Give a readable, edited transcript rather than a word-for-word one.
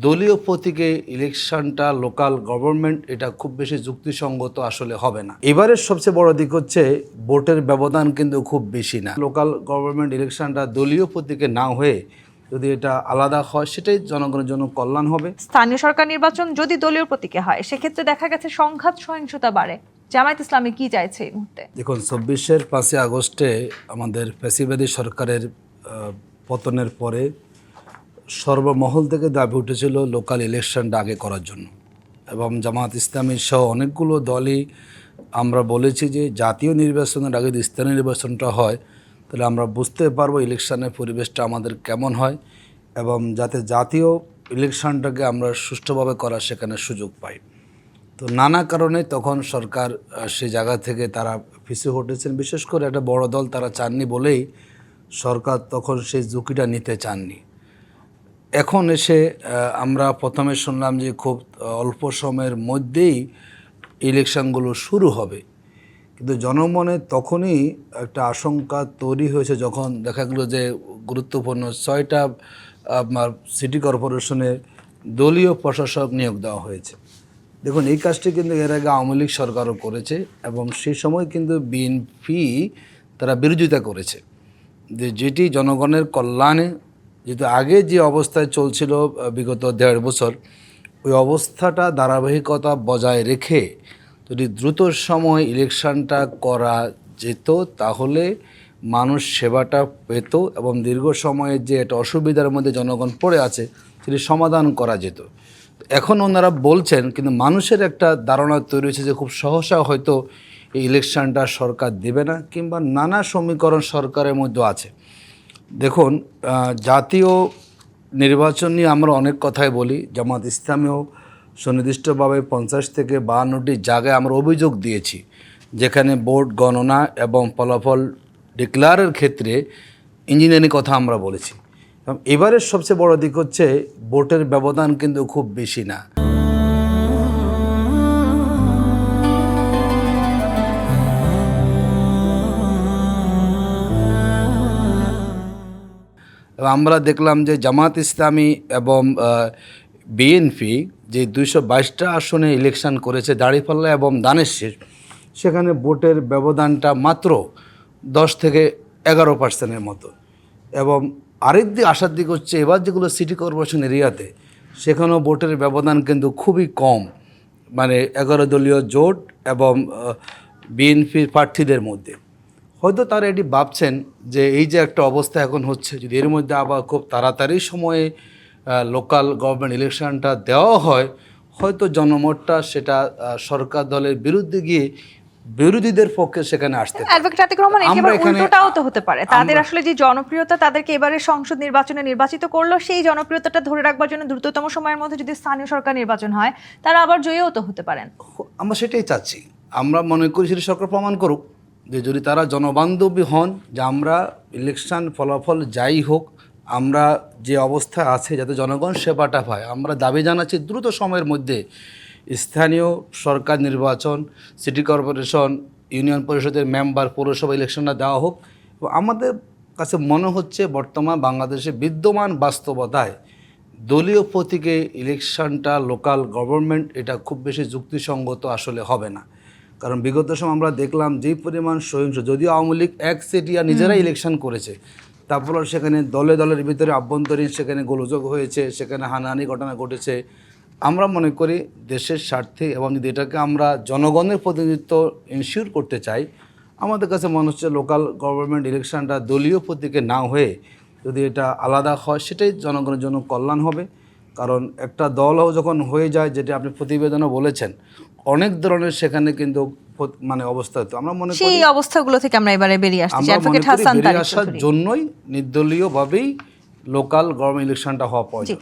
দলীয় প্রতীকে ইলেকশনটা লোকাল গভর্নমেন্ট এটা খুব বেশি যুক্তিসঙ্গত আসলে হবে না। এবারের সবচেয়ে বড় দিক হচ্ছে ভোটের ব্যবধান কিন্তু খুব বেশি না। লোকাল গভর্নমেন্ট ইলেকশনটা দলীয় প্রতীকে না হয়ে যদি এটা আলাদা হয় সেটাই জনগণের জন্য কল্যাণ হবে। স্থানীয় সরকার নির্বাচন যদি দলীয় প্রতীকে হয় সেক্ষেত্রে দেখা গেছে সংঘাত সহিংসতা বাড়ে। জামায়াত ইসলামী কি চাইছে এই মুহূর্তে? দেখুন, ২৪-এর ৫ই আগস্টে আমাদের ফ্যাসিবাদী সরকারের পতনের পরে সর্বমহল থেকে দাবি উঠেছিল লোকাল ইলেকশনটা আগে করার জন্য, এবং জামায়াত ইসলামী সহ অনেকগুলো দলই আমরা বলেছি যে জাতীয় নির্বাচনের আগে যদি স্থানীয় নির্বাচনটা হয় তাহলে আমরা বুঝতে পারবো ইলেকশনের পরিবেশটা আমাদের কেমন হয়, এবং যাতে জাতীয় ইলেকশনটাকে আমরা সুষ্ঠুভাবে করার সেখানে সুযোগ পাই। তো নানা কারণে তখন সরকার সেই জায়গা থেকে তারা পিছু হটেছেন। বিশেষ করে একটা বড় দল তারা চাননি বলেই সরকার তখন সেই ঝুঁকিটা নিতে চাননি। এখন এসে আমরা প্রথমে শুনলাম যে খুব অল্প সময়ের মধ্যেই ইলেকশনগুলো শুরু হবে, কিন্তু জনমনে তখনই একটা আশঙ্কা তৈরি হয়েছে যখন দেখা গেলো যে গুরুত্বপূর্ণ 6টা আপনার সিটি কর্পোরেশনে দলীয় প্রশাসক নিয়োগ দেওয়া হয়েছে। দেখুন, এই কাজটি কিন্তু এর আগে আওয়ামী লীগ সরকারও করেছে, এবং সেই সময় কিন্তু বিএনপি তারা বিরোধিতা করেছে যে যেটি জনগণের কল্যাণে, যেহেতু আগে যে অবস্থায় চলছিল বিগত 1.5 বছর, ওই অবস্থাটা ধারাবাহিকতা বজায় রেখে যদি দ্রুত সময় ইলেকশনটা করা যেত তাহলে মানুষ সেবাটা পেত, এবং দীর্ঘ সময়ের যে একটা অসুবিধার মধ্যে জনগণ পড়ে আছে সেটি সমাধান করা যেত। এখন ওনারা বলছেন, কিন্তু মানুষের একটা ধারণা তৈরি হয়েছে যে খুব সহসা হয়তো এই ইলেকশনটা সরকার দেবে না, কিংবা নানা সমীকরণ সরকারের মধ্যে আছে। দেখুন, জাতীয় নির্বাচন নিয়ে আমরা অনেক কথাই বলি। জামাত ইসলামীও সুনির্দিষ্টভাবে 50 থেকে 52টি জায়গায় আমরা অভিযোগ দিয়েছি, যেখানে ভোট গণনা এবং ফলাফল ডিক্লেয়ারের ক্ষেত্রে ইঞ্জিনিয়ারিং কথা আমরা বলেছি। এবং এবারের সবচেয়ে বড় দিক হচ্ছে ভোটের ব্যবধান কিন্তু খুব বেশি না। আমরা দেখলাম যে জামাত ইসলামী এবং বিএনপি যে 222টা আসনে ইলেকশন করেছে দাঁড়িপাল্লা এবং দানের শীষ, সেখানে ভোটের ব্যবধানটা মাত্র 10 থেকে 11% মতো। এবং আরেক দিক আসার দিক হচ্ছে এবার যেগুলো সিটি কর্পোরেশন এরিয়াতে সেখানেও ভোটের ব্যবধান কিন্তু খুবই কম, মানে 11 দলীয় জোট এবং বিএনপির প্রার্থীদের মধ্যে। হয়তো তারা এটি ভাবছেন যে এই যে একটা অবস্থা এখন হচ্ছে, যদি এর মধ্যে আবার খুব তাড়াতাড়ি সময়ে লোকাল গভর্নমেন্ট ইলেকশনটা দেওয়া হয়, হয়তো জনমতটা সেটা সরকার দলের বিরুদ্ধে গিয়ে বিরোধীদের পক্ষে সেখানে আসতে পারে। অ্যাডভোকেট আতিক রহমান, একেবারে উল্টোটাও তো হতে পারে। তাদের আসলে যে জনপ্রিয়তা, তাদেরকে এবারে সংসদ নির্বাচনে নির্বাচিত করলো, সেই জনপ্রিয়তাটা ধরে রাখবার জন্য দ্রুততম সময়ের মধ্যে যদি স্থানীয় সরকার নির্বাচন হয় তারা আবার জয়ীও তো হতে পারেন। আমরা সেটাই চাচ্ছি। আমরা মনে করি সেটা সরকার প্রমাণ করুক যে যদি তারা জনবান্ধবী হন, যে আমরা ইলেকশন ফলাফল যাই হোক আমরা যে অবস্থা আছে যাতে জনগণ সেবাটা পায়। আমরা দাবি জানাচ্ছি দ্রুত সময়ের মধ্যে স্থানীয় সরকার নির্বাচন, সিটি কর্পোরেশন, ইউনিয়ন পরিষদের মেম্বার, পৌরসভা ইলেকশনটা দেওয়া হোক। আমাদের কাছে মনে হচ্ছে বর্তমান বাংলাদেশে বিদ্যমান বাস্তবতায় দলীয় প্রতীকে ইলেকশনটা লোকাল গভর্নমেন্ট এটা খুব বেশি যুক্তিসঙ্গত আসলে হবে না। কারণ বিগত সময় আমরা দেখলাম যেই পরিমাণ সহিংস, যদিও আওয়ামী লীগ একচেটিয়া নিজেরাই ইলেকশন করেছে, তারপর সেখানে দলে দলের ভিতরে আভ্যন্তরীণ সেখানে গোলযোগ হয়েছে, সেখানে হানাহানি ঘটনা ঘটেছে। আমরা মনে করি দেশের স্বার্থে এবং যদি এটাকে আমরা জনগণের প্রতিনিধিত্ব ইনশিওর করতে চাই, আমাদের কাছে মনে হচ্ছে লোকাল গভর্নমেন্ট ইলেকশনটা দলীয় প্রতীকে না হয়ে যদি এটা আলাদা হয় সেটাই জনগণের জন্য কল্যাণ হবে। কারণ একটা দলও যখন হয়ে যায়, যেটা আপনি প্রতিবেদনও বলেছেন, অনেক ধরনের সেখানে কিন্তু মানে অবস্থা হতো। আমরা মনে করি সেই অবস্থাগুলো থেকে আমরা এবারে বেরিয়ে আসছি। বেরিয়ে আসার জন্যই নির্দলীয়ভাবেই লোকাল গভর্নমেন্ট ইলেকশনটা হওয়া প্রয়োজন।